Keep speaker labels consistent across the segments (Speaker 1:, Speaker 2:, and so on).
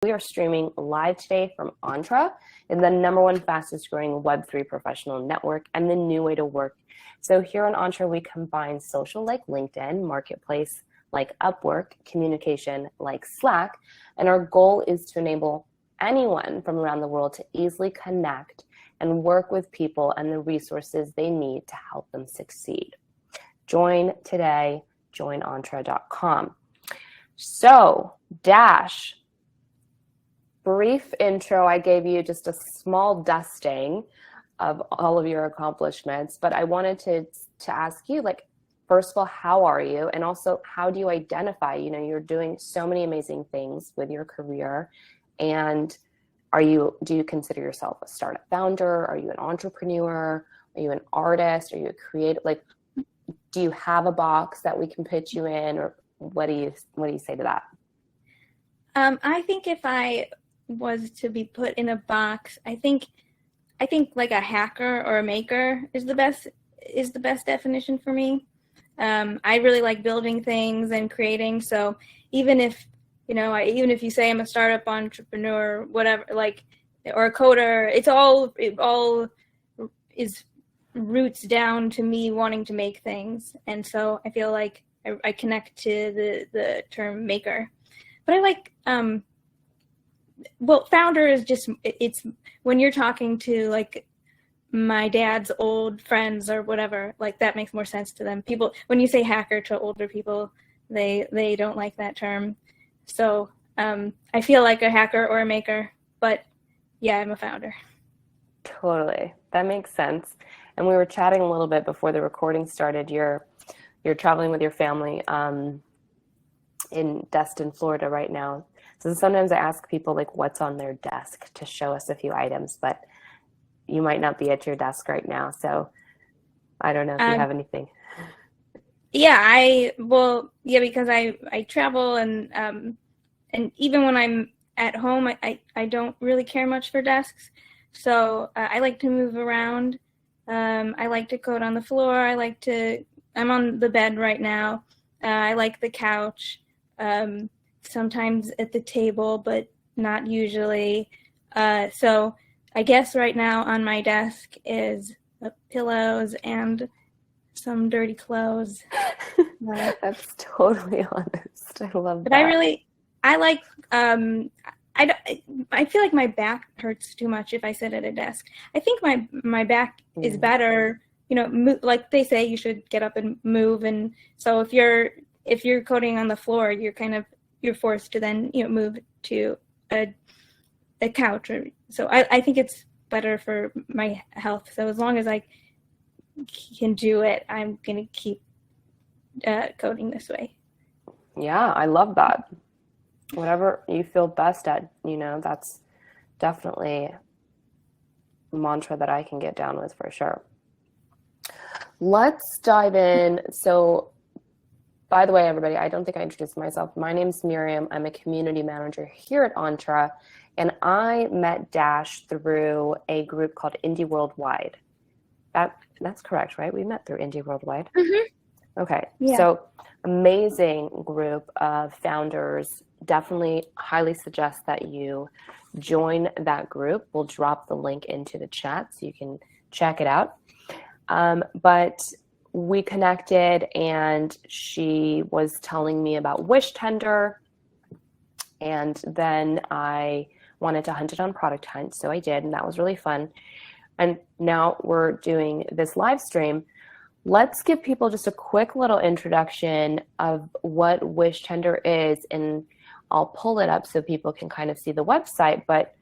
Speaker 1: We are streaming live today from Entre, and the #1 fastest growing Web3 professional network and the new way to work. So here on Entre, we combine social like LinkedIn, marketplace like Upwork, communication like Slack, and our goal is to enable anyone from around the world to easily connect and work with people and the resources they need to help them succeed. Join today, joinentre.com. So, Dash, brief intro. I gave you just a small dusting of all of your accomplishments, but I wanted to ask you, like, first of all, how are you? And also, how do you identify? You know, you're doing so many amazing things with your career. And do you consider yourself a startup founder? Are you an entrepreneur? Are you an artist? Are you a creative? Like, do you have a box that we can pitch you in, or what do you say to that?
Speaker 2: I think if I was to be put in a box, I think like a hacker or a maker is the best definition for me. I really like building things and creating. So even if you say I'm a startup entrepreneur, whatever, like, or a coder, it all is roots down to me wanting to make things. And so I feel like I connect to the term maker. But I like, founder is just, it's when you're talking to like my dad's old friends or whatever, like that makes more sense to them. People, when you say hacker to older people, they don't like that term. So I feel like a hacker or a maker, but yeah, I'm a founder.
Speaker 1: Totally. That makes sense. And we were chatting a little bit before the recording started. You're traveling with your family in Destin, Florida right now. So sometimes I ask people like what's on their desk to show us a few items, but you might not be at your desk right now. So I don't know if you have anything.
Speaker 2: Yeah, because I travel and even when I'm at home, I don't really care much for desks. So I like to move around. I like to code on the floor. I'm on the bed right now. I like the couch, sometimes at the table, but not usually. So I guess right now on my desk is pillows and some dirty clothes.
Speaker 1: That's totally honest. I love that.
Speaker 2: But I like, I feel like my back hurts too much if I sit at a desk. I think my back is better, like they say you should get up and move. And so if you're coding on the floor, you're forced to then, move to a couch. So I think it's better for my health. So as long as I can do it, I'm going to keep coding this way.
Speaker 1: Yeah, I love that. Whatever you feel best at, that's definitely a mantra that I can get down with for sure. Let's dive in. So, by the way, everybody, I don't think I introduced myself. My name's Miriam. I'm a community manager here at Entre, and I met Dash through a group called Indie Worldwide. That's correct, right? We met through Indie Worldwide.
Speaker 2: Mm-hmm.
Speaker 1: Okay.
Speaker 2: Yeah.
Speaker 1: So amazing group of founders. Definitely highly suggest that you join that group. We'll drop the link into the chat so you can check it out. But we connected and she was telling me about WishTender, and then I wanted to hunt it on Product Hunt, so I did, and that was really fun. And now we're doing this live stream. Let's give people just a quick little introduction of what WishTender is, and I'll pull it up so people can kind of see the website. But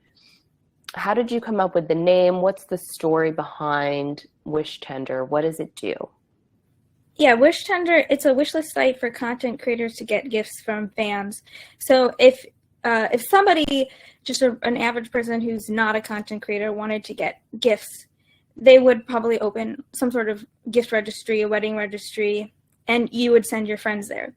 Speaker 1: how did you come up with the name? What's the story behind WishTender? What does it do?
Speaker 2: Yeah, WishTender, it's a wish list site for content creators to get gifts from fans. So if somebody, just an average person who's not a content creator, wanted to get gifts, they would probably open some sort of gift registry, a wedding registry, and you would send your friends there.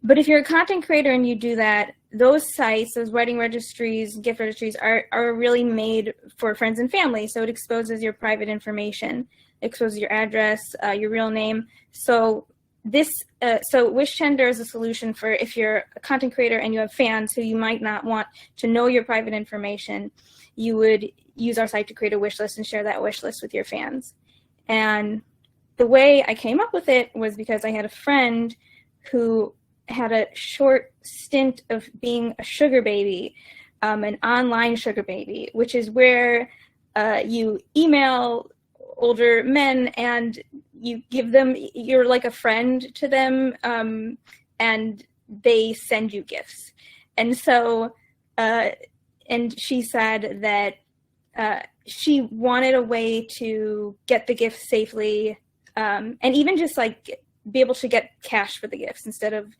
Speaker 2: But if you're a content creator and you do that, those sites, those wedding registries, gift registries are really made for friends and family. So it exposes your private information, exposes your address, your real name. So So WishTender is a solution for if you're a content creator and you have fans who you might not want to know your private information, you would use our site to create a wish list and share that wish list with your fans. And the way I came up with it was because I had a friend who had a short stint of being a sugar baby, an online sugar baby, which is where you email older men and you give them, you're like a friend to them, and they send you gifts. And so, and she said that she wanted a way to get the gifts safely, and even just like be able to get cash for the gifts instead of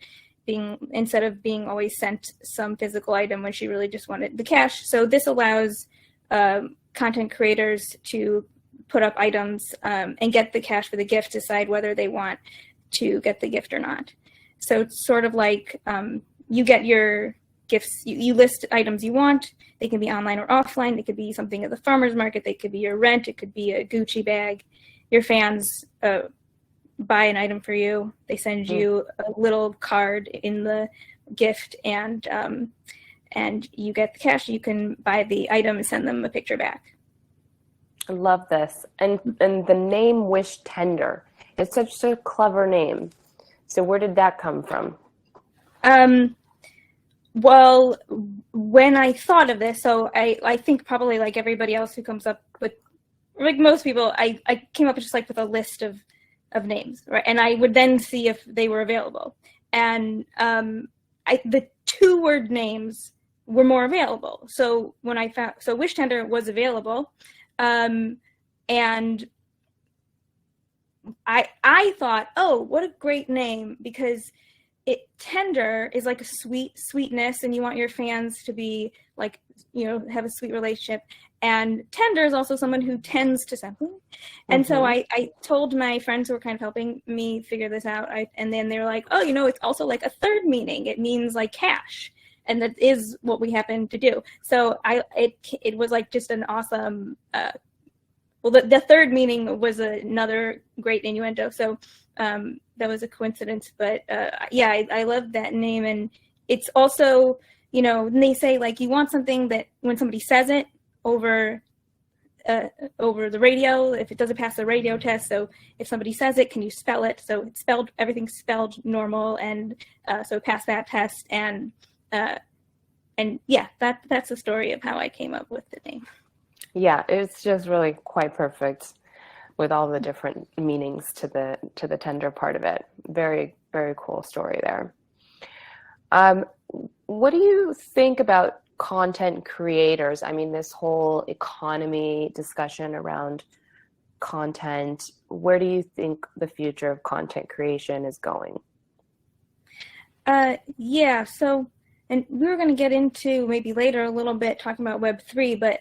Speaker 2: being always sent some physical item when she really just wanted the cash. So this allows content creators to put up items and get the cash for the gift, decide whether they want to get the gift or not. So it's sort of like you get your gifts, you list items you want. They can be online or offline. They could be something at the farmer's market. They could be your rent. It could be a Gucci bag. Your fans buy an item for you. They send you a little card in the gift, and you get the cash. You can buy the item and send them a picture back.
Speaker 1: I love this. And the name WishTender, it's such a clever name. So where did that come from?
Speaker 2: Well, when I thought of this, so I think probably like everybody else who comes up with, like most people, I came up just like with a list of names, right? And I would then see if they were available. And the 2-word names were more available. So when I found, so WishTender was available. And I thought, oh, what a great name, because tender is like a sweetness, and you want your fans to be like, have a sweet relationship. And tender is also someone who tends to something. And so I told my friends who were kind of helping me figure this out, and then they were like, oh, it's also like a third meaning. It means like cash. And that is what we happen to do. So it was like just an awesome, well, the third meaning was another great innuendo. So that was a coincidence. But yeah, I love that name. And it's also, when they say like you want something that when somebody says it over the radio, if it doesn't pass the radio test. So if somebody says it, can you spell it? So it's spelled, everything's spelled normal. And so it passed that test. And yeah, that's the story of how I came up with the name.
Speaker 1: Yeah, it's just really quite perfect with all the different meanings to the tender part of it. Very, very cool story there. What do you think about content creators? I mean, this whole economy discussion around content, where do you think the future of content creation is going?
Speaker 2: Yeah, so, and we were going to get into maybe later a little bit talking about Web3, but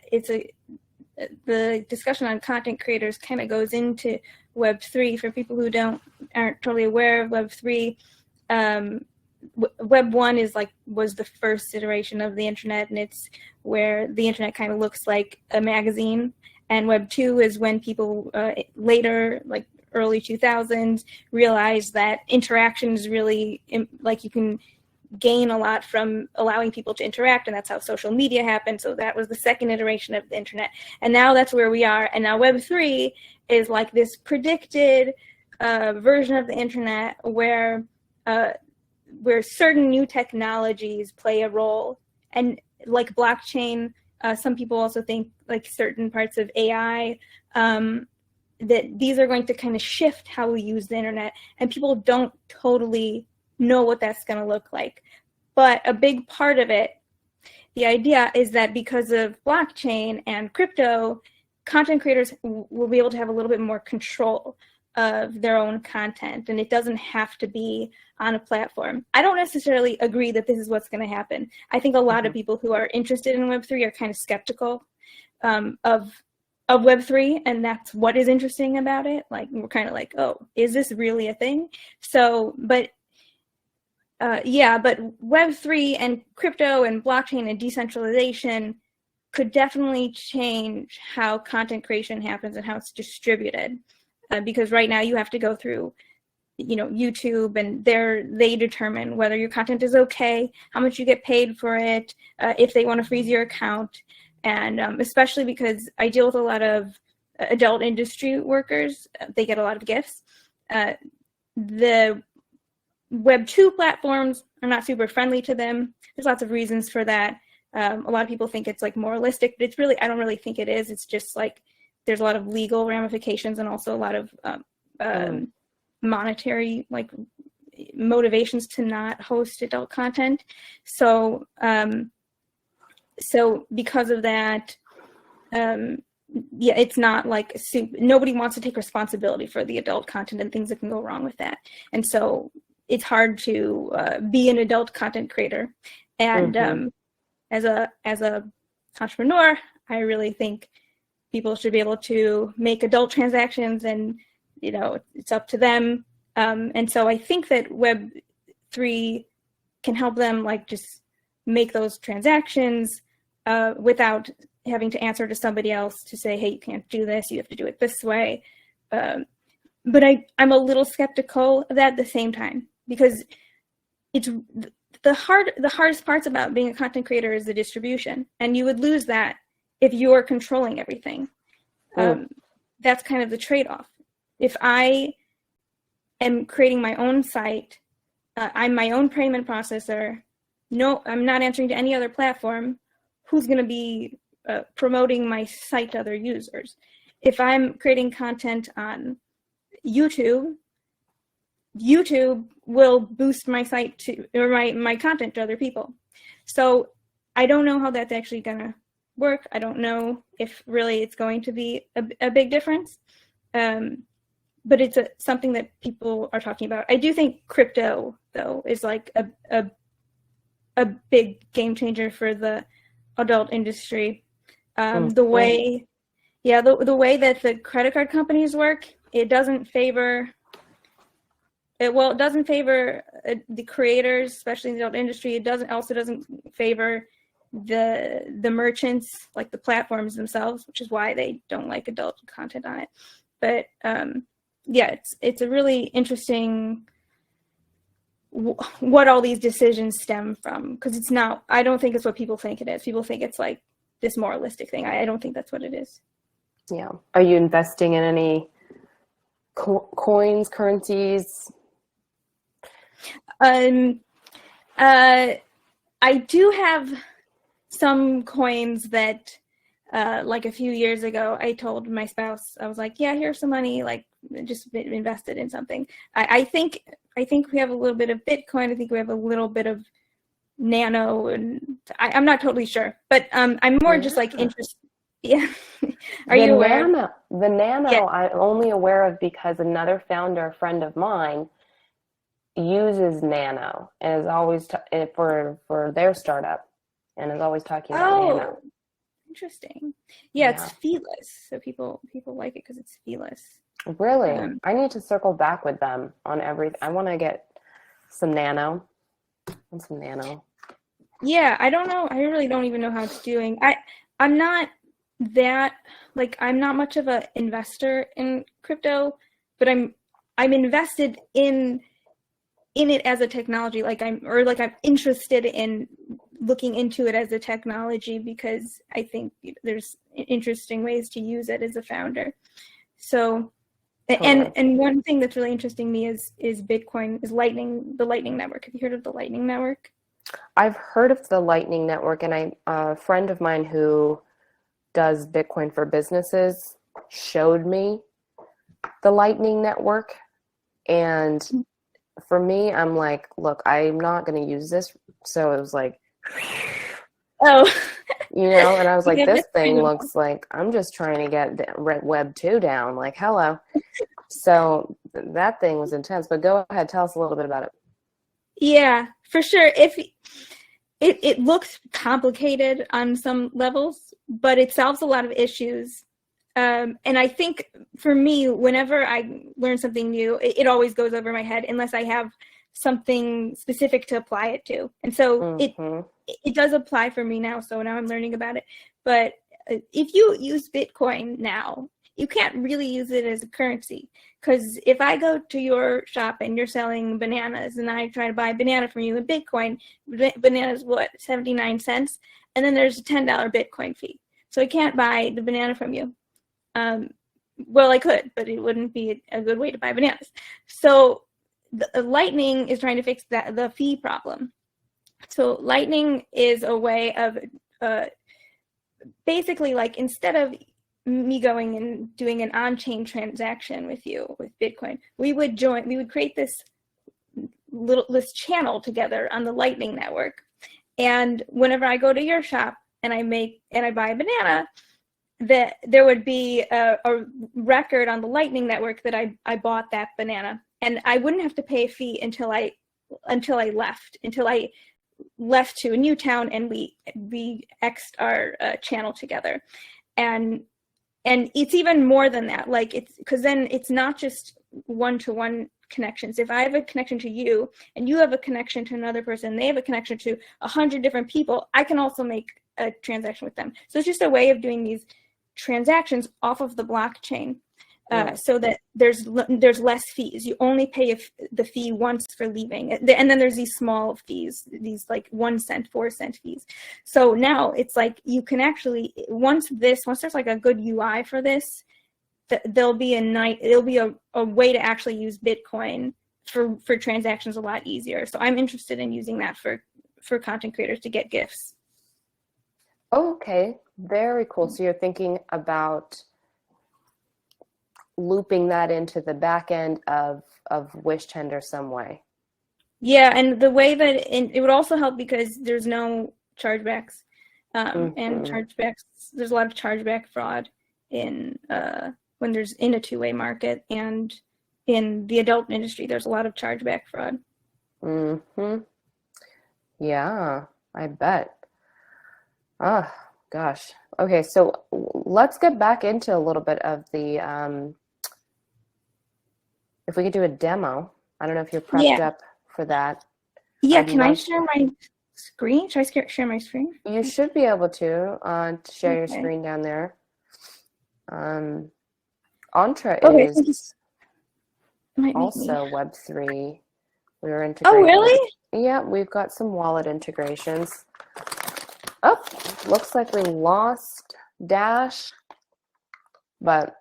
Speaker 2: the discussion on content creators kind of goes into Web3. For people who aren't totally aware of Web3, Web 1 was the first iteration of the internet, and it's where the internet kind of looks like a magazine. And Web 2 is when people later, like early 2000s, realized that interaction is really, like, you can gain a lot from allowing people to interact, and that's how social media happened. So that was the second iteration of the internet, and now that's where we are. And now Web 3 is like this predicted version of the internet where certain new technologies play a role, and like blockchain, some people also think like certain parts of AI, that these are going to kind of shift how we use the internet, and people don't totally know what that's going to look like. But a big part of it, the idea is that because of blockchain and crypto, content creators will be able to have a little bit more control of their own content, and it doesn't have to be on a platform. I don't necessarily agree that this is what's going to happen. I think a lot of people who are interested in Web3 are kind of skeptical of Web3, and that's what is interesting about it. Like, we're kind of like, oh, is this really a thing? So, but yeah, but Web3 and crypto and blockchain and decentralization could definitely change how content creation happens and how it's distributed. Because right now you have to go through YouTube, and they determine whether your content is okay, how much you get paid for it, if they want to freeze your account. And especially because I deal with a lot of adult industry workers, they get a lot of gifts. The Web 2 platforms are not super friendly to them. There's lots of reasons for that. A lot of people think it's like moralistic, but I don't really think it is. It's just like there's a lot of legal ramifications and also a lot of monetary like motivations to not host adult content. So because of that, it's not like nobody wants to take responsibility for the adult content and things that can go wrong with that. And so it's hard to be an adult content creator. And as a entrepreneur, I really think people should be able to make adult transactions, and it's up to them. And so I think that Web3 can help them like just make those transactions without having to answer to somebody else to say, hey, you can't do this, you have to do it this way. But I'm a little skeptical of that at the same time, because it's the hardest parts about being a content creator is the distribution, and you would lose that if you're controlling everything. That's kind of the trade-off. If I am creating my own site, I'm my own payment processor. No, I'm not answering to any other platform. Who's going to be promoting my site to other users? If I'm creating content on YouTube will boost my site or my content to other people. So I don't know how that's actually going to work. I don't know if really it's going to be a big difference. But it's something that people are talking about. I do think crypto, though, is like a big game changer for the adult industry. The way that the credit card companies work, it doesn't favor the creators, especially in the adult industry. It doesn't favor the merchants, like the platforms themselves, which is why they don't like adult content on it. But it's a really interesting what all these decisions stem from, because it's not. I don't think it's what people think it is. People think it's like this moralistic thing. I don't think that's what it is.
Speaker 1: Yeah. Are you investing in any coins, currencies?
Speaker 2: I do have some coins that, like a few years ago, I told my spouse, I was like, yeah, here's some money, like just invested in something. I think we have a little bit of Bitcoin. I think we have a little bit of Nano, and I'm not totally sure, but I'm more just like interested. Yeah. Are you aware?
Speaker 1: The Nano, I'm only aware of because another founder friend of mine uses Nano and is always for their startup, and is always talking about Nano.
Speaker 2: Interesting. Yeah, it's feeless, so people like it because it's feeless.
Speaker 1: Really? I need to circle back with them on everything. I want to get some Nano. And some Nano.
Speaker 2: Yeah, I don't know. I really don't even know how it's doing. I'm not that, like, I'm not much of an investor in crypto, but I'm invested in it as a technology. I'm interested in looking into it as a technology because I think there's interesting ways to use it as a founder. So, and one thing that's really interesting to me is Bitcoin, is the Lightning Network. Have you heard of the Lightning Network?
Speaker 1: I've heard of the Lightning Network, and a friend of mine who does Bitcoin for businesses showed me the Lightning Network. And for me, I'm like, look, I'm not going to use this. So it was like, and I was like, this thing looks like I'm just trying to get Web 2 down. Like, hello. So that thing was intense. But go ahead, tell us a little bit about it.
Speaker 2: Yeah, for sure. If it looks complicated on some levels, but it solves a lot of issues. And I think for me, whenever I learn something new, it always goes over my head unless I have something specific to apply it to. And so it does apply for me now. So now I'm learning about it. But if you use Bitcoin now, you can't really use it as a currency. Because if I go to your shop and you're selling bananas and I try to buy a banana from you in Bitcoin, banana's what, 79 cents? And then there's a $10 Bitcoin fee. So I can't buy the banana from you. Well, I could, but it wouldn't be a good way to buy bananas. So the Lightning is trying to fix the fee problem. So Lightning is a way of basically, like, instead of me going and doing an on-chain transaction with you with Bitcoin, we would create this channel together on the Lightning network. And whenever I go to your shop and I buy a banana, that there would be a record on the Lightning network that I bought that banana, and I wouldn't have to pay a fee until I left to a new town and we X'd our channel together. And it's even more than that, like, it's because then it's not just one-to-one connections. If I have a connection to you and you have a connection to another person, they have a connection to 100 different people, I can also make a transaction with them. So it's just a way of doing these transactions off of the blockchain, so that there's less fees. You only pay the fee once for leaving, and then there's these small fees, these like 1 cent, 4 cent fees. So now it's like you can actually, once there's like a good UI for this, it'll be a way to actually use Bitcoin for transactions a lot easier. So I'm interested in using that for content creators to get gifts.
Speaker 1: Okay, very cool. So you're thinking about looping that into the back end of WishTender some way.
Speaker 2: Yeah, and the way that it would also help because there's no chargebacks, and chargebacks. There's a lot of chargeback fraud in when there's in a two-way market, and in the adult industry, there's a lot of chargeback fraud.
Speaker 1: Yeah, I bet. Oh, gosh. Okay, so let's get back into a little bit of the, if we could do a demo. I don't know if you're prepped up for that.
Speaker 2: Yeah, can I share my screen? Should I share my screen?
Speaker 1: You should be able to share your screen down there. Entre is also Web3. We were integrating.
Speaker 2: Oh, really?
Speaker 1: Yeah, we've got some wallet integrations. Oh, looks like we lost Dash, but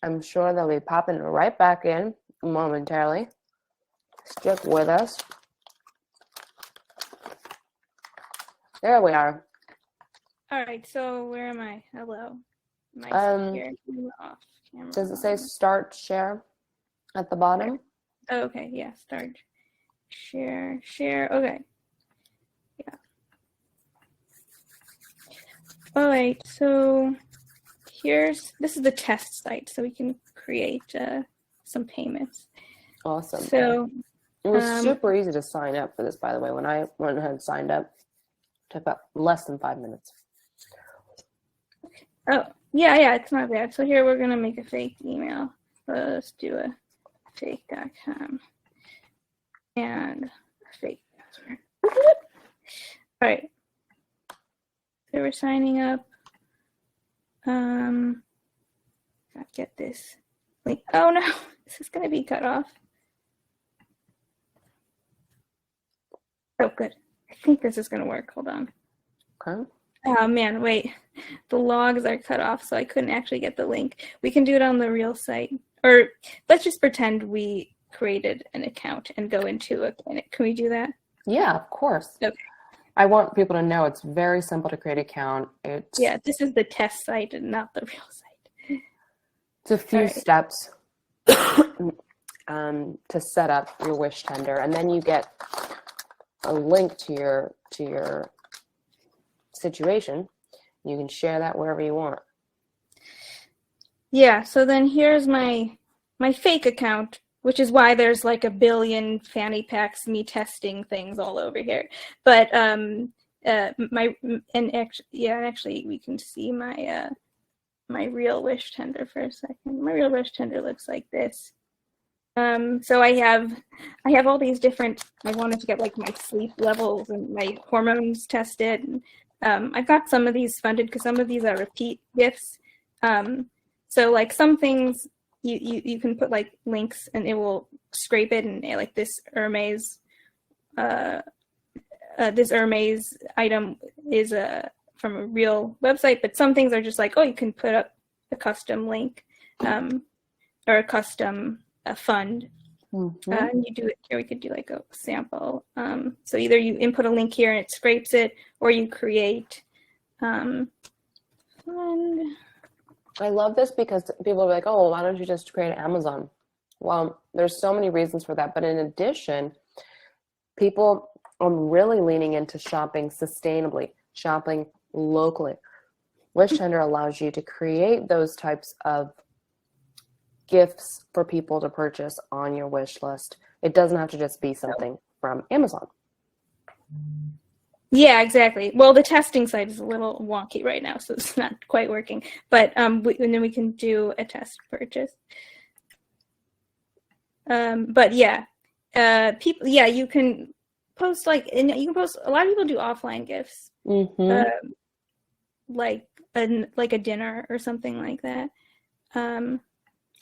Speaker 1: I'm sure they'll be popping right back in momentarily. Stick with us. There we are.
Speaker 2: All right, so where am I? Hello. Am I here? Off camera.
Speaker 1: Does it say start share at the bottom?
Speaker 2: Oh, okay, yeah, start share, okay. Yeah. All right, so this is the test site, so we can create some payments.
Speaker 1: Awesome.
Speaker 2: So
Speaker 1: it was super easy to sign up for this, by the way. When I went ahead and signed up, it took about less than 5 minutes.
Speaker 2: Oh, yeah, it's not bad. So here we're gonna make a fake email. Let's do a fake.com and a fake password. All right. So we're signing up. Gotta get this link. Oh no, this is gonna be cut off. Oh, good. I think this is gonna work. Hold on.
Speaker 1: Okay.
Speaker 2: Oh man, wait. The logs are cut off, so I couldn't actually get the link. We can do it on the real site. Or let's just pretend we created an account and go into a clinic. Can we do that?
Speaker 1: Yeah, of course.
Speaker 2: Okay.
Speaker 1: I want people to know it's very simple to create an account.
Speaker 2: Yeah, this is the test site and not the real site.
Speaker 1: It's a few steps to set up your WishTender, and then you get a link to your situation. You can share that wherever you want.
Speaker 2: Yeah, so then here's my fake account, which is why there's like a billion fanny packs me testing things all over here. But actually we can see my my real WishTender for a second. My real WishTender looks like this. So I have all these different. I wanted to get like my sleep levels and my hormones tested. I've got some of these funded because some of these are repeat gifts. So like some things you can put like links and it will scrape it, and like this Hermes item is from a real website, but some things are just like, oh, you can put up a custom link or a custom fund. And you do it here. We could do like a sample. So either you input a link here and it scrapes it, or you create fund.
Speaker 1: I love this because people are like, oh, well, why don't you just create Amazon? Well, there's so many reasons for that. But in addition, people are really leaning into shopping sustainably, shopping locally. WishTender allows you to create those types of gifts for people to purchase on your wish list. It doesn't have to just be something from Amazon.
Speaker 2: Yeah, exactly. Well, the testing site is a little wonky right now, so it's not quite working. But and then we can do a test purchase. But yeah, people. Yeah, you can post like, and you can post. A lot of people do offline gifts, like a dinner or something like that.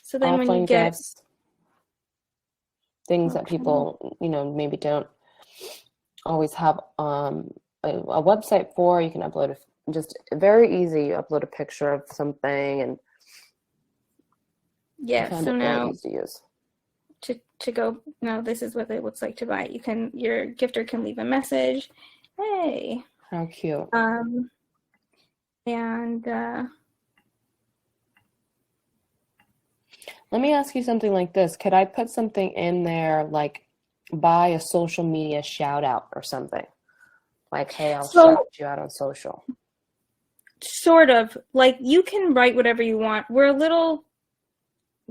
Speaker 2: So then
Speaker 1: Offline
Speaker 2: when you get
Speaker 1: gifts, things that people, maybe don't always have a website for, you can upload just very easy. You upload a picture of something, and
Speaker 2: so now
Speaker 1: easy to use.
Speaker 2: To go now, this is what it looks like to buy. Your gifter can leave a message. Hey,
Speaker 1: how cute.
Speaker 2: And
Speaker 1: let me ask you something like this. Could I put something in there like buy a social media shout out or something? Like, hey, I'll shout you out on social.
Speaker 2: Sort of. Like, you can write whatever you want.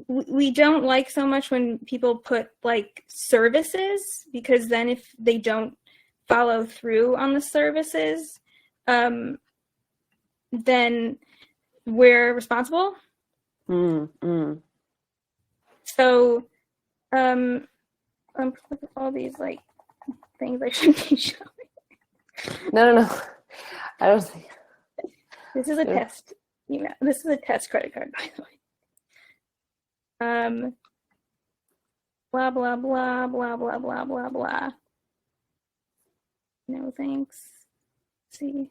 Speaker 2: We don't like so much when people put like services, because then if they don't follow through on the services, then we're responsible. So, all these like things I shouldn't be showing.
Speaker 1: No. I don't think.
Speaker 2: This is a test. This is a test credit card, by the way. Blah blah blah blah blah blah blah blah. No thanks. See.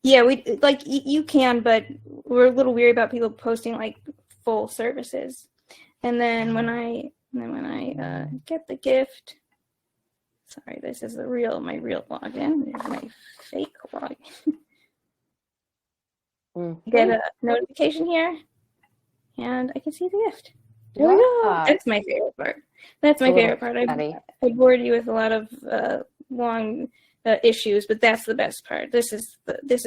Speaker 2: Yeah, we like you can, but we're a little weary about people posting like full services. And then when I get the gift, sorry, this is my real login. There's my fake login. Get a notification here, and I can see the gift. There we go. That's my favorite part. That's my favorite part. I bored you with a lot of long issues, but that's the best part. This is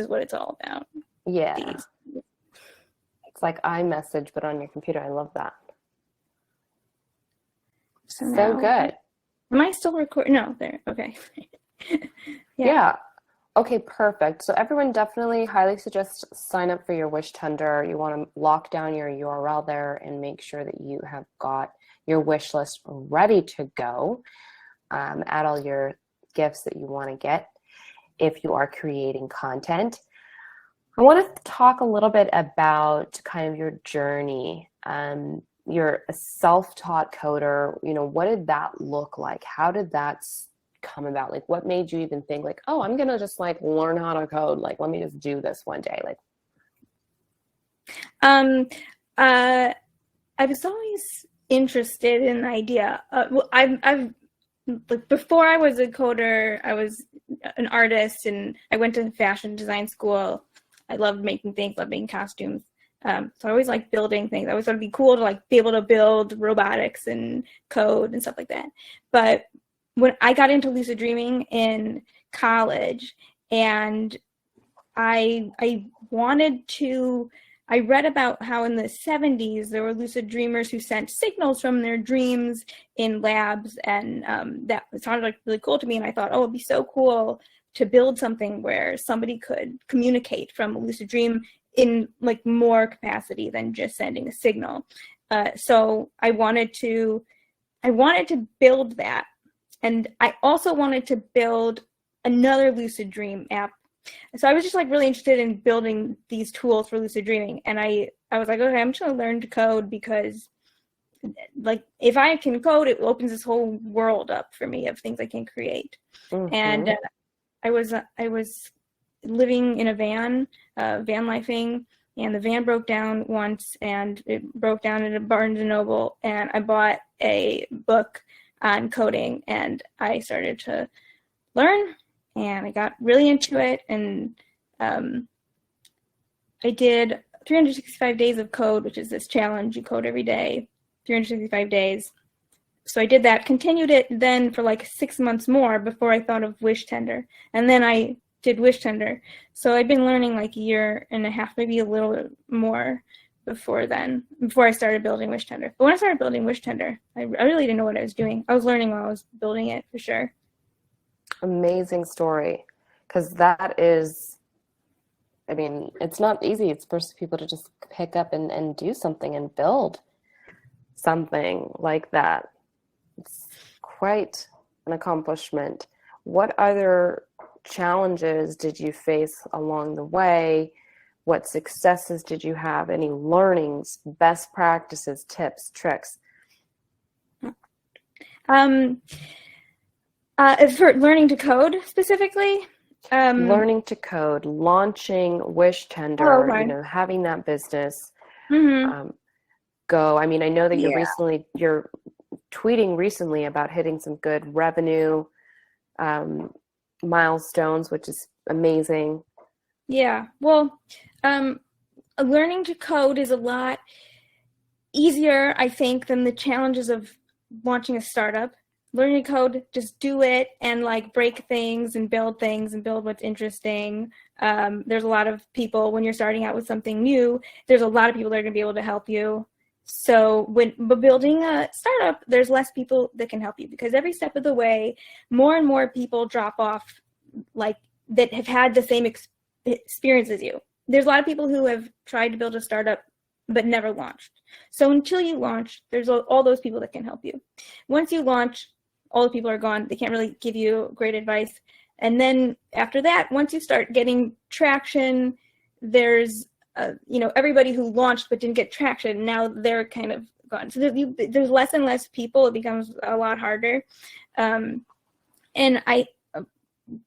Speaker 2: what it's all about.
Speaker 1: Yeah. It's like iMessage, but on your computer. I love that. So good.
Speaker 2: Am I still recording? No, there. Okay.
Speaker 1: Yeah. Okay, perfect. So everyone definitely highly suggest sign up for your WishTender. You want to lock down your URL there and make sure that you have got your wish list ready to go. Add all your gifts that you want to get if you are creating content. I want to talk a little bit about kind of your journey. You're a self-taught coder. What did that look like? How did that come about? Like, what made you even think like, oh, I'm gonna just like learn how to code, like let me just do this one day? Like,
Speaker 2: I was always interested in the idea. I've like, before I was a coder, I was an artist, and I went to fashion design school. I loved making things, loved making costumes. So I always liked building things. I always thought it'd be cool to like be able to build robotics and code and stuff like that. But when I got into lucid dreaming in college, and I read about how in the 70s there were lucid dreamers who sent signals from their dreams in labs, and that sounded like really cool to me. And I thought, oh, it'd be so cool to build something where somebody could communicate from a lucid dream in like more capacity than just sending a signal. So I wanted to build that. And I also wanted to build another lucid dream app So I was just like really interested in building these tools for lucid dreaming. And I was like, okay, I'm just gonna learn to code because like if I can code, it opens this whole world up for me of things I can create.
Speaker 1: Mm-hmm.
Speaker 2: And I was living in a van lifing, and the van broke down once, and it broke down at a Barnes and Noble, and I bought a book on coding, and I started to learn, and I got really into it, and I did 365 days of code, which is this challenge. You code every day, 365 days. So I did that, continued it then for like 6 months more before I thought of WishTender. And then I did WishTender. So I'd been learning like a year and a half, maybe a little bit more before then, before I started building WishTender. But when I started building WishTender, I really didn't know what I was doing. I was learning while I was building it, for sure.
Speaker 1: Amazing story. Because that is, I mean, it's not easy. It's for people to just pick up and do something and build something like that. It's quite an accomplishment. What other challenges did you face along the way? What successes did you have? Any learnings, best practices, tips, tricks?
Speaker 2: For learning to code specifically?
Speaker 1: Learning to code, launching WishTender, you know, having that business go. I mean, I know that you're tweeting recently about hitting some good revenue milestones, which is amazing.
Speaker 2: Yeah, well, learning to code is a lot easier, I think, than the challenges of launching a startup. Learning to code, just do it and like break things and build what's interesting. There's a lot of people when you're starting out with something new, there's a lot of people that are going to be able to help you. So but building a startup, there's less people that can help you because every step of the way, more and more people drop off like that have had the same experience as you. There's a lot of people who have tried to build a startup but never launched. So until you launch, there's all those people that can help you. Once you launch, all the people are gone. They can't really give you great advice. And then after that, once you start getting traction, there's everybody who launched but didn't get traction, now they're kind of gone. So there's less and less people. It becomes a lot harder. And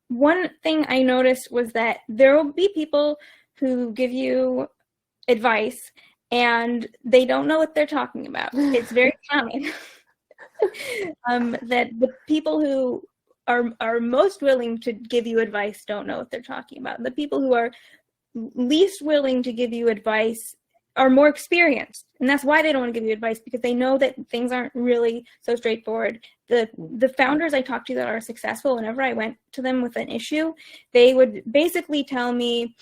Speaker 2: one thing I noticed was that there will be people who give you advice and they don't know what they're talking about. It's very common that the people who are most willing to give you advice don't know what they're talking about. The people who are least willing to give you advice are more experienced, and that's why they don't want to give you advice, because they know that things aren't really so straightforward. The founders I talked to that are successful, whenever I went to them with an issue, they would basically tell me,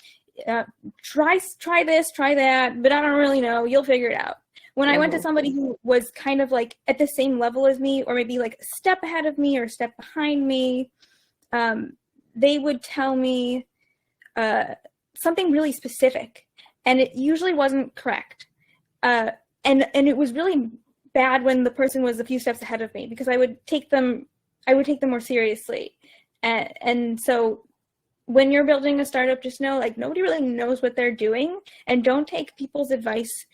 Speaker 2: try this, try that, but I don't really know, you'll figure it out. When I went to somebody who was kind of like at the same level as me, or maybe like a step ahead of me or a step behind me, they would tell me something really specific, and it usually wasn't correct. And it was really bad when the person was a few steps ahead of me, because I would take them more seriously. And so when you're building a startup, just know like nobody really knows what they're doing, and don't take people's advice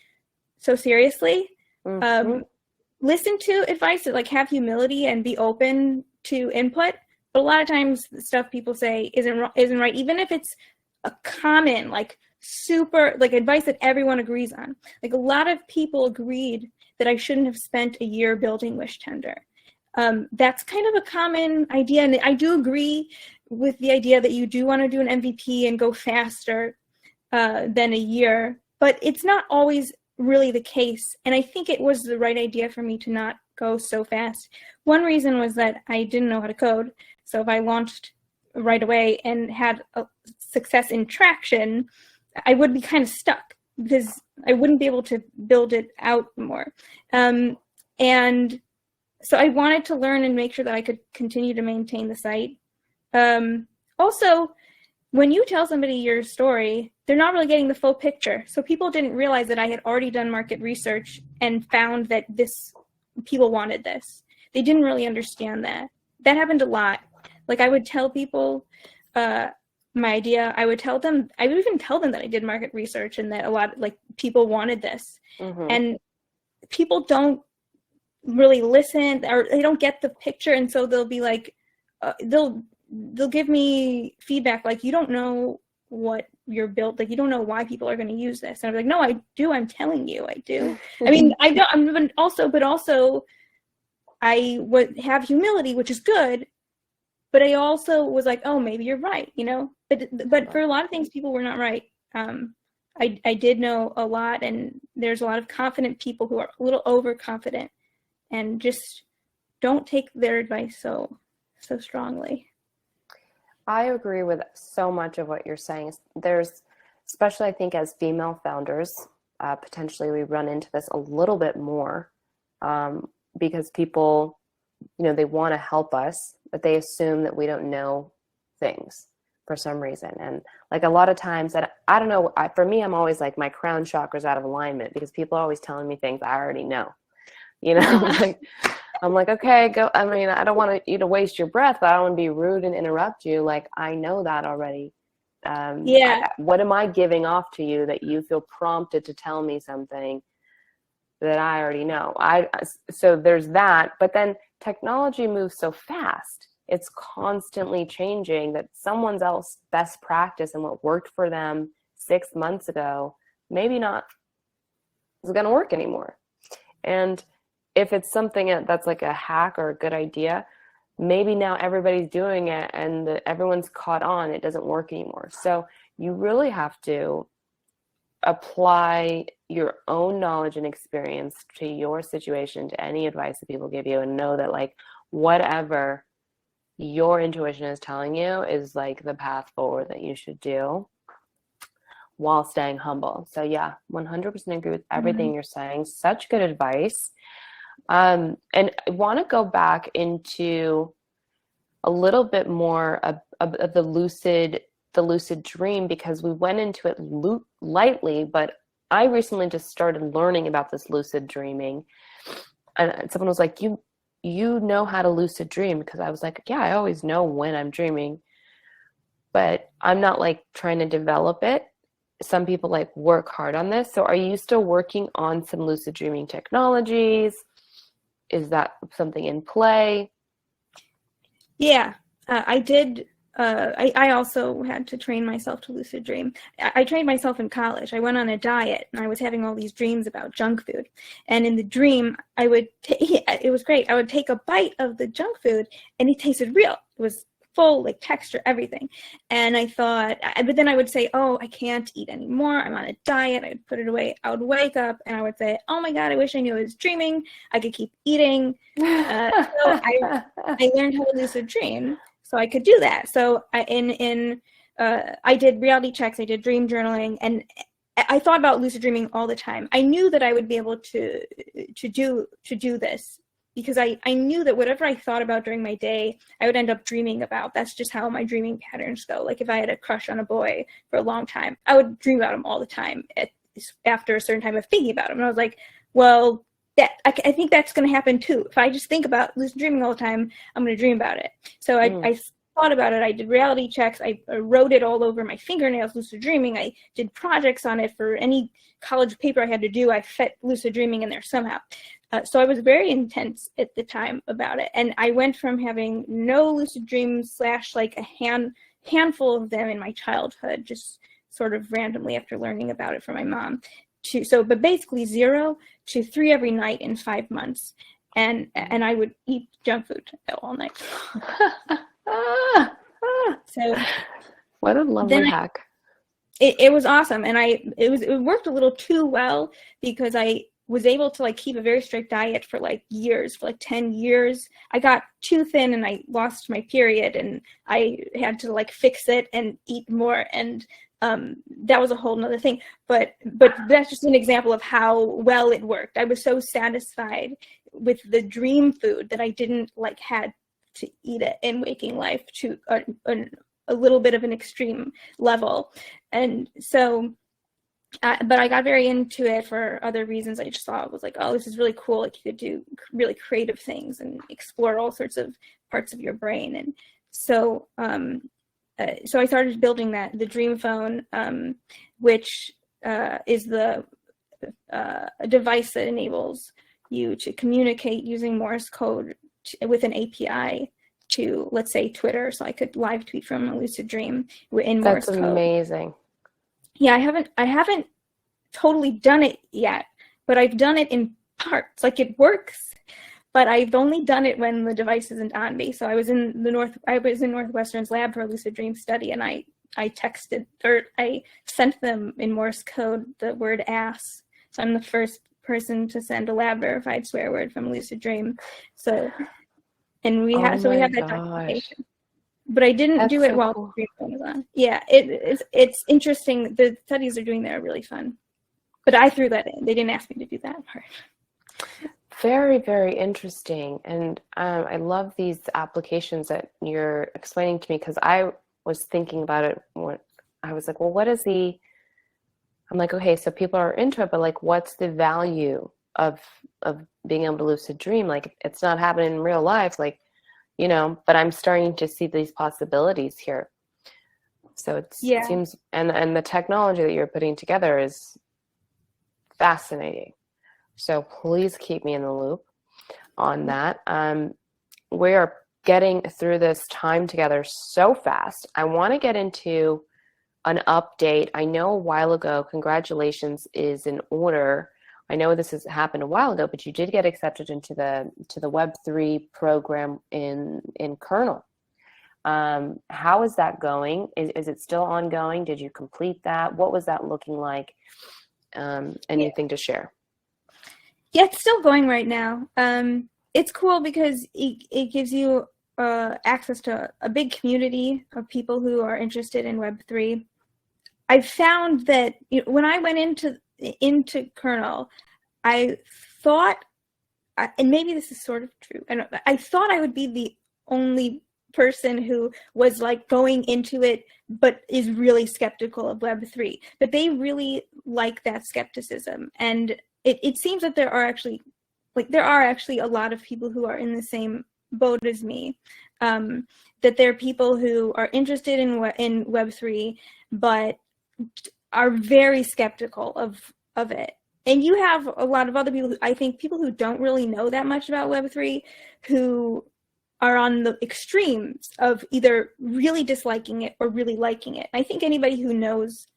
Speaker 2: so seriously. Listen to advice, that like have humility and be open to input. But a lot of times the stuff people say isn't right, even if it's a common, like super, like advice that everyone agrees on. Like a lot of people agreed that I shouldn't have spent a year building WishTender. That's kind of a common idea, and I do agree with the idea that you do want to do an MVP and go faster than a year, but it's not always really the case. And I think it was the right idea for me to not go so fast. One reason was that I didn't know how to code. So if I launched right away and had a success in traction, I would be kind of stuck because I wouldn't be able to build it out more. And so I wanted to learn and make sure that I could continue to maintain the site. Also, when you tell somebody your story, they're not really getting the full picture. So people didn't realize that I had already done market research and found that people wanted this. They didn't really understand that. That happened a lot. Like I would tell people, my idea, I would even tell them that I did market research and that a lot of like people wanted this. And people don't really listen, or they don't get the picture, and so they'll be like, they'll give me feedback like, you don't know what you're built, like you don't know why people are going to use this. And I'm like, no, I do. I'm telling you, I do. I mean, I don't. But also, I would have humility, which is good. But I also was like, oh, maybe you're right, you know. But for a lot of things, people were not right. I did know a lot, and there's a lot of confident people who are a little overconfident, and just don't take their advice so strongly.
Speaker 1: I agree with so much of what you're saying. There's, especially I think as female founders, potentially we run into this a little bit more because people, you know, they want to help us, but they assume that we don't know things for some reason. And like a lot of times that, I don't know, for me, I'm always like my crown chakra's out of alignment because people are always telling me things I already know, you know. Like, I'm like, okay, go. I mean, I don't want you to waste your breath, but I don't want to be rude and interrupt you. Like, I know that already. What am I giving off to you that you feel prompted to tell me something that I already know? So there's that. But then technology moves so fast. It's constantly changing that someone's else best practice and what worked for them 6 months ago, maybe not is going to work anymore. And if it's something that's like a hack or a good idea, maybe now everybody's doing it and everyone's caught on, it doesn't work anymore. So you really have to apply your own knowledge and experience to your situation, to any advice that people give you, and know that like whatever your intuition is telling you is like the path forward that you should do while staying humble. So yeah, 100% agree with everything you're saying. Such good advice. And I want to go back into a little bit more of the lucid dream, because we went into it lightly, but I recently just started learning about this lucid dreaming, and someone was like, you know how to lucid dream? Because I was like, yeah, I always know when I'm dreaming, but I'm not like trying to develop it. Some people like work hard on this. So are you still working on some lucid dreaming technologies? Is that something in play?
Speaker 2: Yeah, I did. I also had to train myself to lucid dream. I trained myself in college. I went on a diet and I was having all these dreams about junk food. And in the dream, it was great. I would take a bite of the junk food and it tasted real. It was full, like texture, everything. And I thought, but then I would say, oh, I can't eat anymore. I'm on a diet. I would put it away. I would wake up and I would say, oh my God, I wish I knew I was dreaming. I could keep eating. So I learned how to lucid dream so I could do that. So I did reality checks. I did dream journaling, and I thought about lucid dreaming all the time. I knew that I would be able to do this, because I knew that whatever I thought about during my day, I would end up dreaming about. That's just how my dreaming patterns go. Like if I had a crush on a boy for a long time, I would dream about him all the time after a certain time of thinking about him. And I was like, well, I think that's going to happen too. If I just think about lucid dreaming all the time, I'm going to dream about it. So I thought about it. I did reality checks. I wrote it all over my fingernails, lucid dreaming. I did projects on it for any college paper I had to do. I fit lucid dreaming in there somehow. So I was very intense at the time about it. And I went from having no lucid dreams / like a handful of them in my childhood, just sort of randomly after learning about it from my mom, but basically 0 to 3 every night in 5 months. And I would eat junk food all night. So
Speaker 1: what a lovely hack.
Speaker 2: It was awesome. And it worked a little too well, because I was able to like keep a very strict diet for like years, for like 10 years. I got too thin and I lost my period, and I had to like fix it and eat more. And that was a whole nother thing. But that's just an example of how well it worked. I was so satisfied with the dream food that I didn't like had to eat it in waking life to a little bit of an extreme level. And so but I got very into it for other reasons. I just thought it was like, oh, this is really cool. Like you could do really creative things and explore all sorts of parts of your brain. And so so I started building the Dream Phone, which is the device that enables you to communicate using Morse code with an API to, let's say, Twitter, so I could live tweet from a lucid dream in Morse code. That's
Speaker 1: amazing.
Speaker 2: Yeah, I haven't totally done it yet, but I've done it in parts. Like, it works, but I've only done it when the device isn't on me. So I was in Northwestern's lab for a lucid dream study, and I sent them in Morse code the word ass. So I'm the first person to send a lab verified swear word from a lucid dream. So, and we have that documentation. But I didn't do it while the Dream Phone was on. Yeah, it's interesting. The studies they're doing there are really fun. But I threw that in. They didn't ask me to do that part.
Speaker 1: Very, very interesting. And I love these applications that you're explaining to me, because I was thinking about it. I was like, well, what is I'm like, okay, so people are into it, but like, what's the value of being able to lucid dream? Like, it's not happening in real life, like, you know, but I'm starting to see these possibilities here. So it seems, and the technology that you're putting together is fascinating. So please keep me in the loop on that. We are getting through this time together so fast. I want to get into an update. I know a while ago, congratulations is in order. I know this has happened a while ago, but you did get accepted into the Web3 program in Kernel. How is that going? Is it still ongoing? Did you complete that? What was that looking like? Anything to share?
Speaker 2: Yeah, it's still going right now. It's cool because it gives you access to a big community of people who are interested in Web3. I found that when I went into Kernel, I thought, and maybe this is sort of true, I thought I would be the only person who was like going into it but is really skeptical of Web3. But they really like that skepticism, and it seems that there are actually a lot of people who are in the same boat as me. That there are people who are interested in Web3 but are very skeptical of it. And you have a lot of other people, I think people who don't really know that much about Web3, who are on the extremes of either really disliking it or really liking it. I think anybody who knows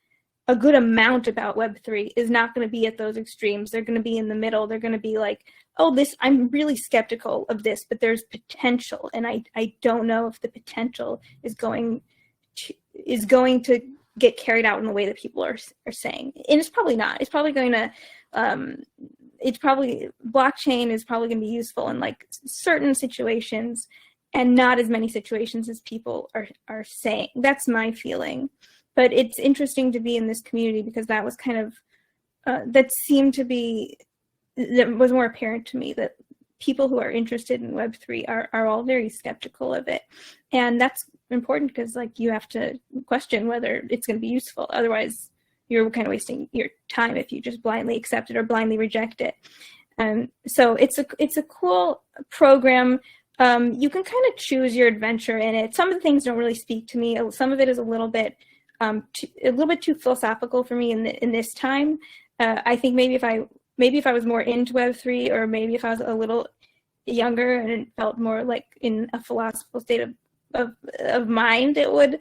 Speaker 2: a good amount about Web3 is not going to be at those extremes. They're going to be in the middle. They're going to be like, oh, I'm really skeptical of this, but there's potential. And I don't know if the potential is going to get carried out in the way that people are saying. And it's probably not. It's probably going to, blockchain is probably going to be useful in like certain situations and not as many situations as people are saying. That's my feeling. But it's interesting to be in this community because that was kind of, that was more apparent to me, that people who are interested in Web3 are all very skeptical of it. And that's important because like you have to question whether it's going to be useful. Otherwise, you're kind of wasting your time if you just blindly accept it or blindly reject it. So it's a cool program. You can kind of choose your adventure in it. Some of the things don't really speak to me. Some of it is a little bit too philosophical for me in this time. I think maybe if I was more into Web3, or maybe if I was a little younger and it felt more like in a philosophical state of mind, it would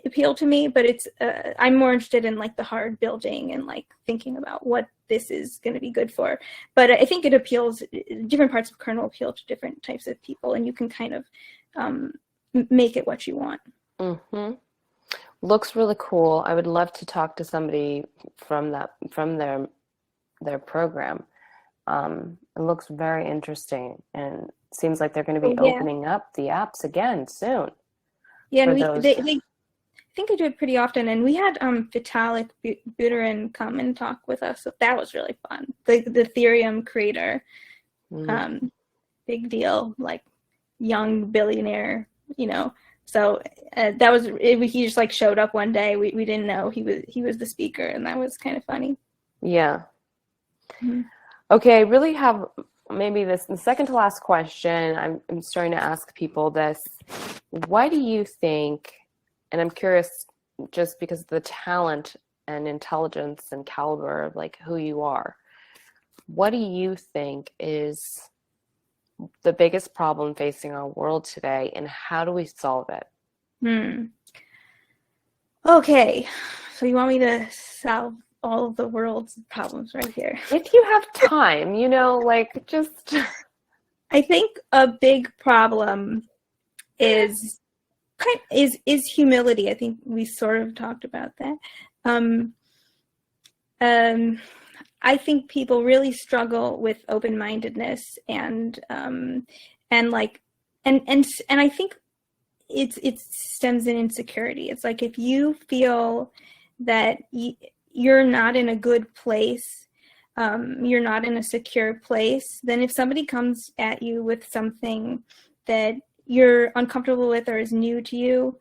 Speaker 2: appeal to me. But I'm more interested in like the hard building and like thinking about what this is going to be good for. But I think it appeals, different parts of kernel appeal to different types of people, and you can kind of make it what you want.
Speaker 1: Mm-hmm. Looks really cool. I would love to talk to somebody from their program. It looks very interesting, and seems like they're going to be opening up the apps again soon.
Speaker 2: Yeah, and they I think I do it pretty often, and we had Vitalik Buterin come and talk with us, so that was really fun. The Ethereum creator, big deal, like young billionaire, So that was he just like showed up one day. We didn't know he was the speaker, and that was kind of funny.
Speaker 1: Yeah. Mm-hmm. Okay, I really have maybe the second to last question. I'm starting to ask people this. Why do you think and I'm curious, just because of the talent and intelligence and caliber of like who you are, what do you think is the biggest problem facing our world today, and how do we solve it?
Speaker 2: Okay, so you want me to solve all of the world's problems right here?
Speaker 1: If you have time, you know, like just.
Speaker 2: I think a big problem is humility. I think we sort of talked about that. I think people really struggle with open-mindedness and I think it stems in insecurity. It's like if you feel that you're not in a good place, you're not in a secure place, then if somebody comes at you with something that you're uncomfortable with or is new to you,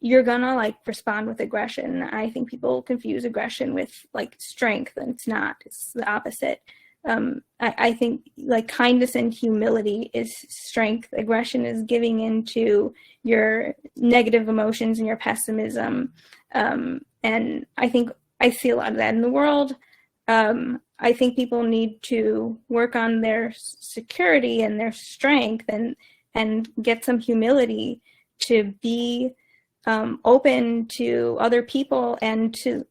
Speaker 2: you're gonna like respond with aggression. I think people confuse aggression with like strength, and it's not. It's the opposite. I think like kindness and humility is strength. Aggression is giving into your negative emotions and your pessimism. And I think I see a lot of that in the world. I think people need to work on their security and their strength and get some humility to be open to other people and to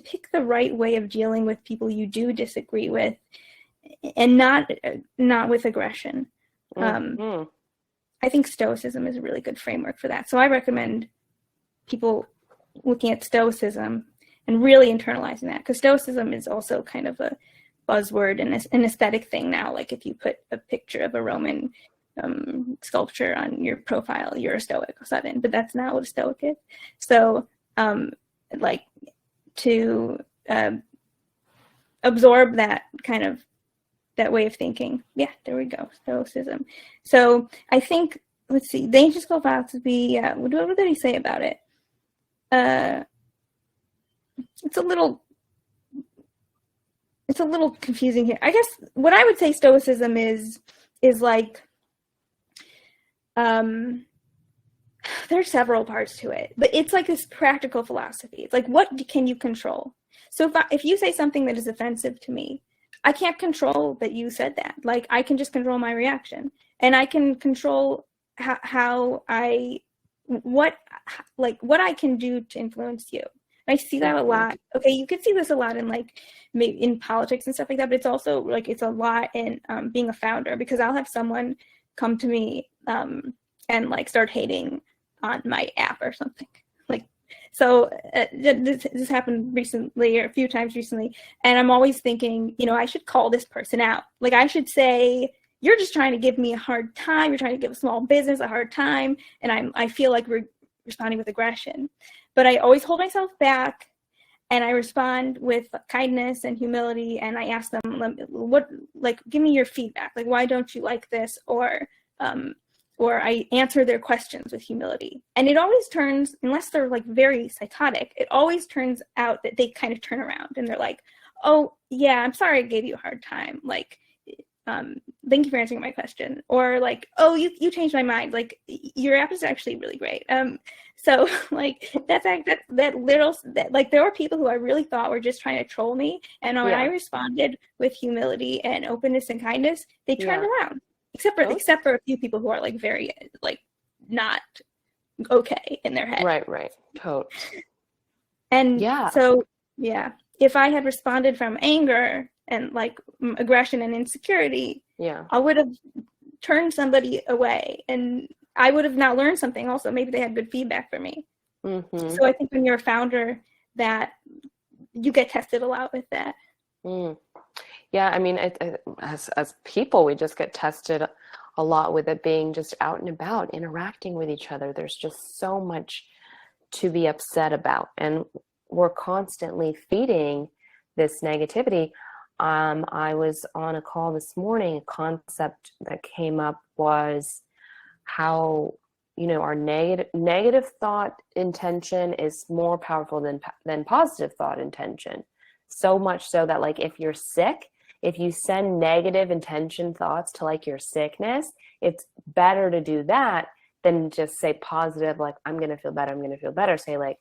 Speaker 2: pick the right way of dealing with people you do disagree with, and not with aggression. I think Stoicism is a really good framework for that. So I recommend people looking at Stoicism and really internalizing that, because Stoicism is also kind of a buzzword and an aesthetic thing now. Like if you put a picture of a Roman sculpture on your profile, you're a Stoic all of a sudden, but that's not what a Stoic is. So like to absorb that kind of that way of thinking. Yeah, there we go, Stoicism. So I think, let's see, the ancient philosophy, what did he say about it? It's a little confusing here. I guess what I would say Stoicism is like, there's several parts to it, but it's like this practical philosophy. It's like, what can you control? So if you say something that is offensive to me, I can't control that you said that. Like, I can just control my reaction, and I can control what I can do to influence you. I see that a lot. Okay, you could see this a lot in like maybe in politics and stuff like that, but it's also like it's a lot in being a founder, because I'll have someone come to me and like start hating on my app or something. Like, so this happened recently, or a few times recently, and I'm always thinking, I should call this person out. Like, I should say, you're just trying to give me a hard time. You're trying to give a small business a hard time, and I feel like we're responding with aggression. But I always hold myself back, and I respond with kindness and humility, and I ask them, give me your feedback. Like, why don't you like this? Or I answer their questions with humility. And it always turns, unless they're like very psychotic, it always turns out that they kind of turn around and they're like, oh yeah, I'm sorry I gave you a hard time. Like, thank you for answering my question. Or like, oh, you changed my mind. Like, your app is actually really great. So like that like there were people who I really thought were just trying to troll me, and when I responded with humility and openness and kindness, they turned around. Except for a few people who are like very like not okay in their head.
Speaker 1: Right. Totally.
Speaker 2: And so if I had responded from anger and like aggression and insecurity, I would have turned somebody away, and I would have not learned something. Also, maybe they had good feedback for me. So I think when you're a founder, that you get tested a lot with that.
Speaker 1: Yeah, I mean, as people, we just get tested a lot with it being just out and about, interacting with each other. There's just so much to be upset about, and we're constantly feeding this negativity. I was on a call this morning. A concept that came up was how, our negative thought intention is more powerful than positive thought intention. So much so that like if you're sick, if you send negative intention thoughts to like your sickness, it's better to do that than just say positive, like, I'm going to feel better. I'm going to feel better. Say like,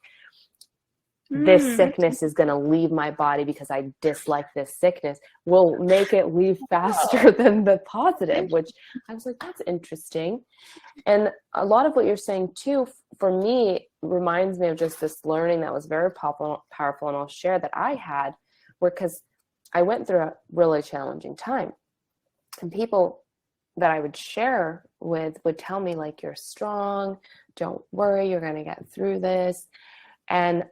Speaker 1: this sickness is going to leave my body because I dislike this sickness, will make it leave faster than the positive, which I was like, that's interesting. And a lot of what you're saying too, for me, reminds me of just this learning that was very powerful, and I'll share that I had, because I went through a really challenging time. And people that I would share with would tell me, like, you're strong, don't worry, you're going to get through this. And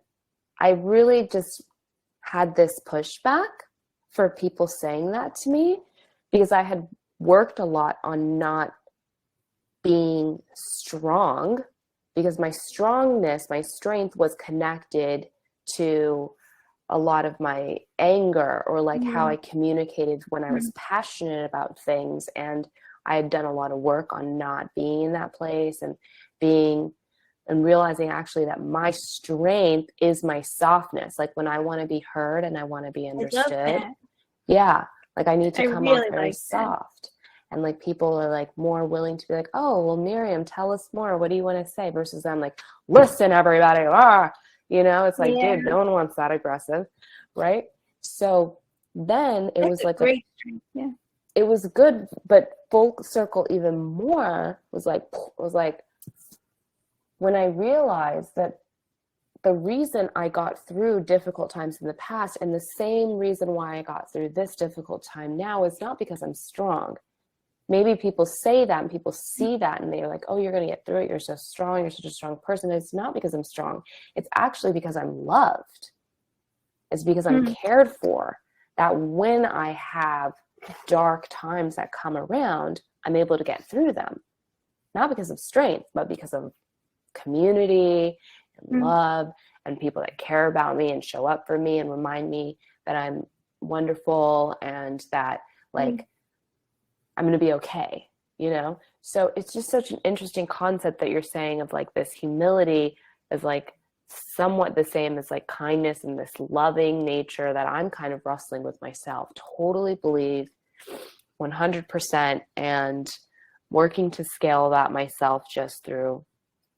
Speaker 1: I really just had this pushback for people saying that to me, because I had worked a lot on not being strong, because my strongness, my strength was connected to a lot of my anger, or like how I communicated when I was passionate about things. And I had done a lot of work on not being in that place, and realizing actually that my strength is my softness. Like when I want to be heard and I want to be understood. Yeah. Like I need to come off very soft. And like people are like more willing to be like, oh, well, Miriam, tell us more. What do you want to say? Versus I'm like, listen, everybody. It's like, dude, no one wants that aggressive. Right. So then it was like,
Speaker 2: great strength. Yeah.
Speaker 1: It was good, but full circle even more was like, when I realized that the reason I got through difficult times in the past, and the same reason why I got through this difficult time now, is not because I'm strong. Maybe people say that and people see that and they're like, oh, you're going to get through it. You're so strong. You're such a strong person. It's not because I'm strong. It's actually because I'm loved. It's because I'm cared for. That when I have dark times that come around, I'm able to get through them. Not because of strength, but because of community and love, and people that care about me and show up for me and remind me that I'm wonderful and that like I'm going to be okay, So it's just such an interesting concept that you're saying of like this humility is like somewhat the same as like kindness and this loving nature that I'm kind of wrestling with myself. Totally believe 100%, and working to scale that myself just through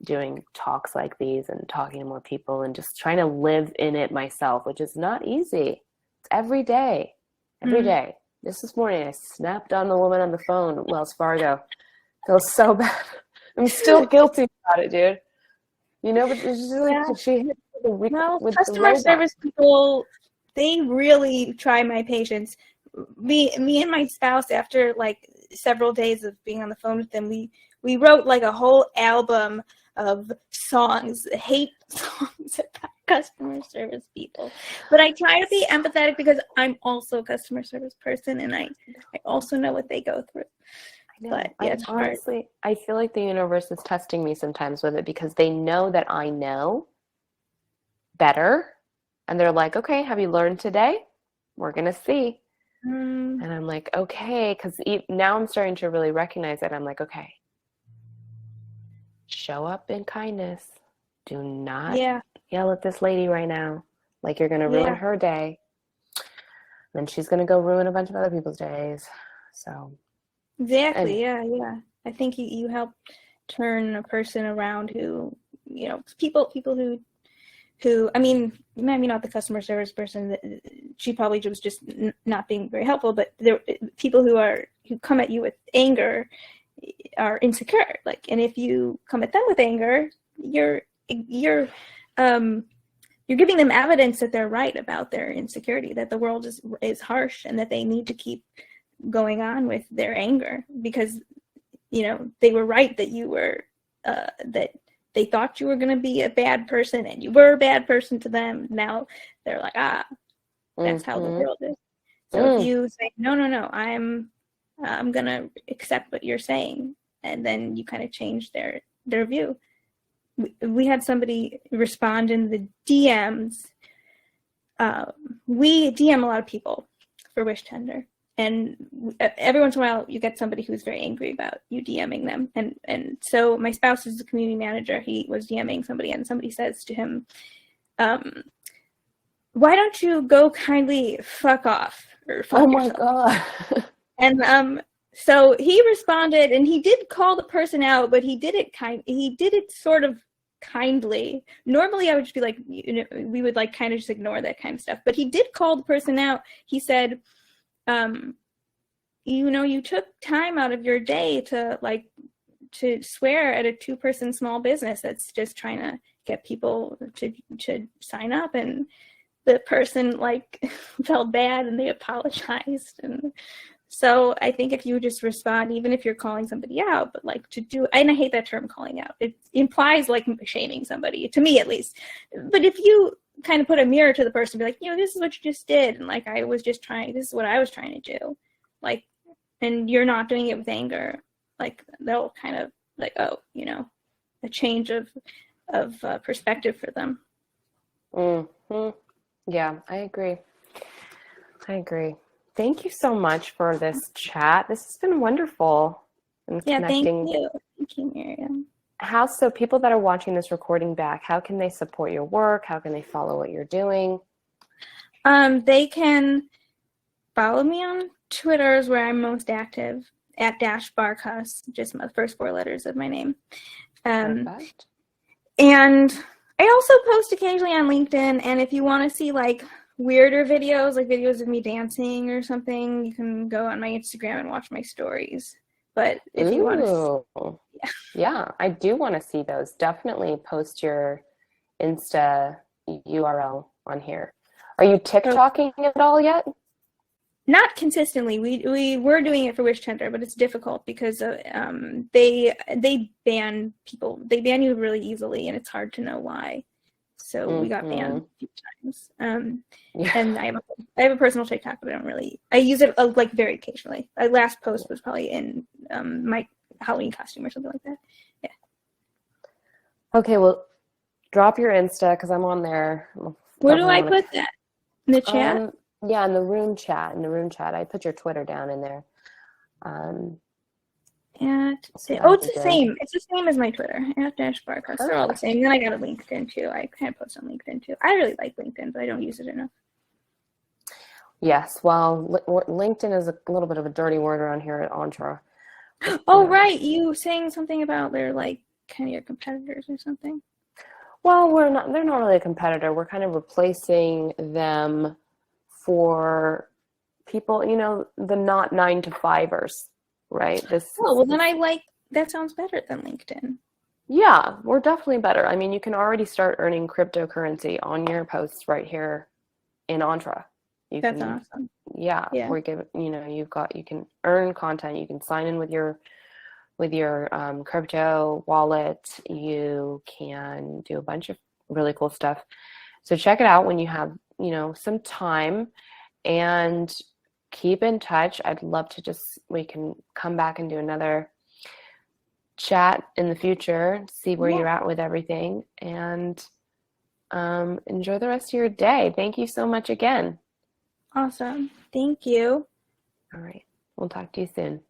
Speaker 1: doing talks like these and talking to more people and just trying to live in it myself, which is not easy. It's every day. Just this morning, I snapped on the woman on the phone at Wells Fargo. Feels so bad. I'm still guilty about it, dude. But it's just like she hit with
Speaker 2: customer service people, they really try my patience. Me and my spouse, after like several days of being on the phone with them, we wrote like a whole album of songs, hate songs about customer service people. But I try to be empathetic because I'm also a customer service person, and I also know what they go through. I know. But yeah, it's hard.
Speaker 1: Honestly, I feel like the universe is testing me sometimes with it, because they know that I know better, and they're like, okay, have you learned today? We're going to see. And I'm like, okay, because now I'm starting to really recognize it. I'm like, okay, show up in kindness. Do not yell at this lady right now. Like you're going to ruin her day. Then she's going to go ruin a bunch of other people's days. So.
Speaker 2: Exactly. Yeah. I think you help turn a person around who, people who, I mean, maybe not the customer service person. She probably was just not being very helpful. But there, people who come at you with anger are insecure. Like, and if you come at them with anger, you're giving them evidence that they're right about their insecurity, that the world is harsh, and that they need to keep going on with their anger because they were right that you were that they thought you were going to be a bad person, and you were a bad person to them. Now they're like, that's how the world is. So if you say, no, I'm going to accept what you're saying, and then you kind of change their view. We had somebody respond in the DMs. We DM a lot of people for WishTender, and every once in a while you get somebody who's very angry about you DMing them. And so my spouse is the community manager. He was DMing somebody, and somebody says to him, why don't you go kindly fuck off? Or fuck yourself?
Speaker 1: God.
Speaker 2: And So he responded, and he did call the person out, but he did it sort of kindly. Normally I would just be like, we would like kind of just ignore that kind of stuff. But he did call the person out. He said, you took time out of your day to swear at a 2-person small business that's just trying to get people to sign up, and the person felt bad and they apologized. And so I think if you just respond, even if you're calling somebody out, but and I hate that term, calling out, it implies shaming somebody, to me at least. But if you kind of put a mirror to the person, be like, this is what you just did, and this is what I was trying to do, and you're not doing it with anger, they'll kind of a change of perspective for them.
Speaker 1: Mm-hmm. Yeah, I agree. Thank you so much for this chat. This has been wonderful. And connecting.
Speaker 2: Thank you, Miriam.
Speaker 1: So people that are watching this recording back, how can they support your work? How can they follow what you're doing?
Speaker 2: They can follow me on Twitter, is where I'm most active, at Bark-Huss, just my first 4 letters of my name.
Speaker 1: Perfect.
Speaker 2: And I also post occasionally on LinkedIn, and if you want to see weirder videos, videos of me dancing or something, you can go on my Instagram and watch my stories. But if you want to,
Speaker 1: yeah, I do want to see those. Definitely post your Insta URL on here. Are you TikToking at all yet?
Speaker 2: Not consistently. We were doing it for WishTender, but it's difficult because they ban people. They ban you really easily, and it's hard to know why. So we got banned a few times. And I have a personal TikTok, but I use it very occasionally. My last post was probably in my Halloween costume or something like that. Yeah.
Speaker 1: Okay, well, drop your Insta because I'm on there.
Speaker 2: Where do I put that? In the chat?
Speaker 1: Yeah, in the room chat. I put your Twitter down in there.
Speaker 2: It's the same. It's the same as my Twitter. At Bark-Huss. They're all the same. Then I got a LinkedIn too. I kind of post on LinkedIn too. I really like LinkedIn, but I don't use it enough.
Speaker 1: Yes, well, LinkedIn is a little bit of a dirty word around here at Entre.
Speaker 2: Oh, right. You saying something about they're kind of your competitors or something?
Speaker 1: Well, they're not really a competitor. We're kind of replacing them for people, the not 9-to-5ers, right? Then
Speaker 2: that sounds better than LinkedIn.
Speaker 1: Yeah, we're definitely better. I mean, you can already start earning cryptocurrency on your posts right here in Entre.
Speaker 2: That's awesome.
Speaker 1: Yeah. We're giving, you can earn content. You can sign in with your crypto wallet. You can do a bunch of really cool stuff. So check it out when you have, some time, and keep in touch. I'd love to we can come back and do another chat in the future, see where you're at with everything, and enjoy the rest of your day. Thank you so much again.
Speaker 2: Awesome. Thank you.
Speaker 1: All right. We'll talk to you soon.